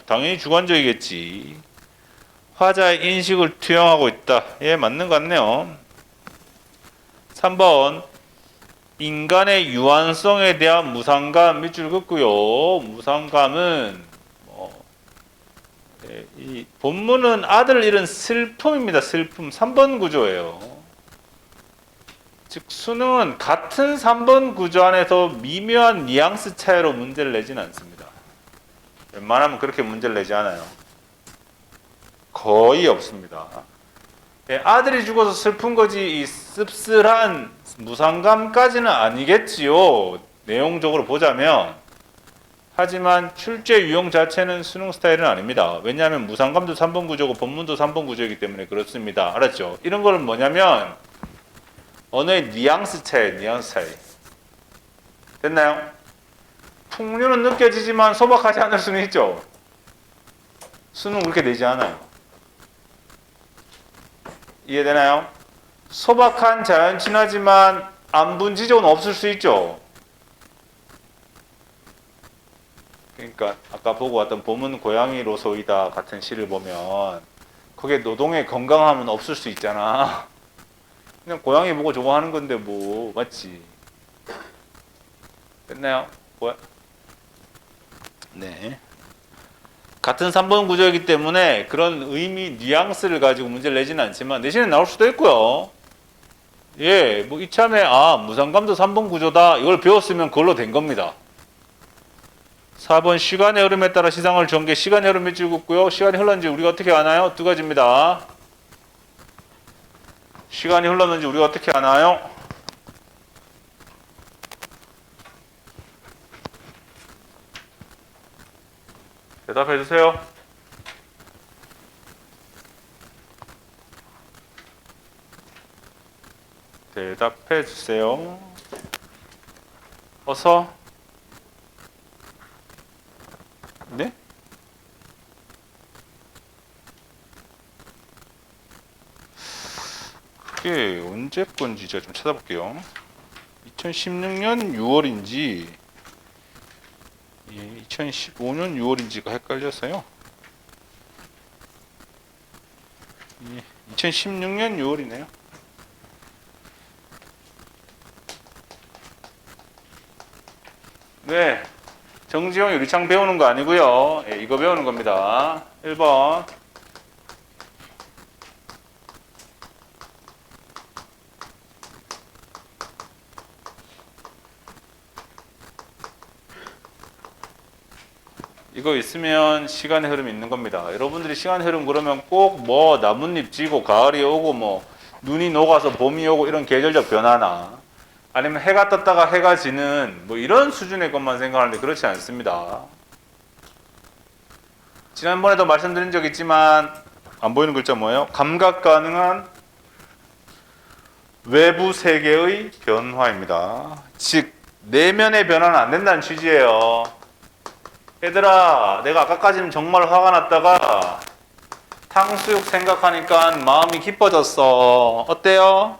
당연히 주관적이겠지. 화자의 인식을 투영하고 있다. 예, 맞는 것 같네요. 3번 인간의 유한성에 대한 무상감 밑줄 긋고요. 무상감은 이 본문은 아들 잃은 슬픔입니다. 슬픔. 3번 구조예요. 즉 수능은 같은 3번 구조 안에서 미묘한 뉘앙스 차이로 문제를 내지는 않습니다. 웬만하면 그렇게 문제를 내지 않아요. 거의 없습니다. 아들이 죽어서 슬픈 거지 이 씁쓸한 무상감까지는 아니겠지요. 내용적으로 보자면. 하지만 출제 유형 자체는 수능 스타일은 아닙니다. 왜냐하면 무상감도 3번 구조고 본문도 3번 구조이기 때문에 그렇습니다. 알았죠? 이런 거는 뭐냐면 언어의 뉘앙스 차이, 뉘앙스 차이. 됐나요? 풍류는 느껴지지만 소박하지 않을 수는 있죠. 수능 그렇게 되지 않아요. 이해되나요? 소박한 자연 친화지만 안분 지적은 없을 수 있죠. 그러니까 아까 보고 왔던 봄은 고양이로소이다 같은 시를 보면 거기에 노동의 건강함은 없을 수 있잖아. 그냥 고양이 보고 저거 하는 건데 뭐 맞지? 됐나요? 네. 같은 3번 구조이기 때문에 그런 의미, 뉘앙스를 가지고 문제를 내지는 않지만 내신에 나올 수도 있고요. 예, 뭐 이참에 무상감도 3번 구조다 이걸 배웠으면 그걸로 된 겁니다. 4번 시간의 흐름에 따라 시상을 전개, 시간의 흐름이 찍었고요. 시간이 흘렀는지 우리가 어떻게 아나요? 두 가지입니다. 시간이 흘렀는지 우리가 어떻게 아나요? 대답해 주세요. 대답해 주세요. 어서. 네? 이게 언제 건지 제가 좀 찾아볼게요. 2016년 6월인지 2015년 6월인지가 헷갈렸어요. 2016년 6월이네요. 네. 정지용 유리창 배우는 거 아니고요. 이거 배우는 겁니다. 1번. 이거 있으면 시간의 흐름이 있는 겁니다. 여러분들이 시간의 흐름 그러면 꼭 뭐 나뭇잎 지고 가을이 오고 뭐 눈이 녹아서 봄이 오고 이런 계절적 변화나 아니면 해가 떴다가 해가 지는 뭐 이런 수준의 것만 생각하는데 그렇지 않습니다. 지난번에도 말씀드린 적 있지만 안 보이는 글자 뭐예요? 감각 가능한 외부 세계의 변화입니다. 즉 내면의 변화는 안 된다는 취지예요. 얘들아, 내가 아까까지는 정말 화가 났다가 탕수육 생각하니까 마음이 기뻐졌어. 어때요?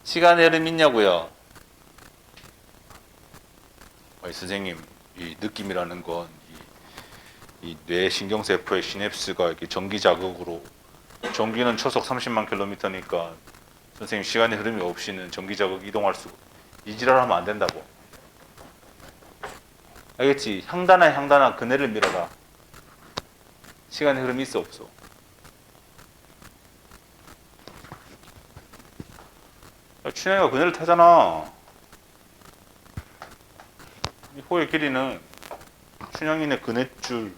시간의 흐름 있냐고요? 선생님, 이 느낌이라는 건 이 뇌 신경세포의 시냅스가 이렇게 전기 자극으로, 전기는 초속 30만 킬로미터니까 선생님 시간의 흐름이 없이는 전기 자극 이동할 수, 이 지랄하면 안 된다고. 알겠지? 향단아 그네를 밀어라. 시간의 흐름이 있어 없어? 춘향이가 그네를 타잖아. 이 호의 길이는 춘향이네 그네줄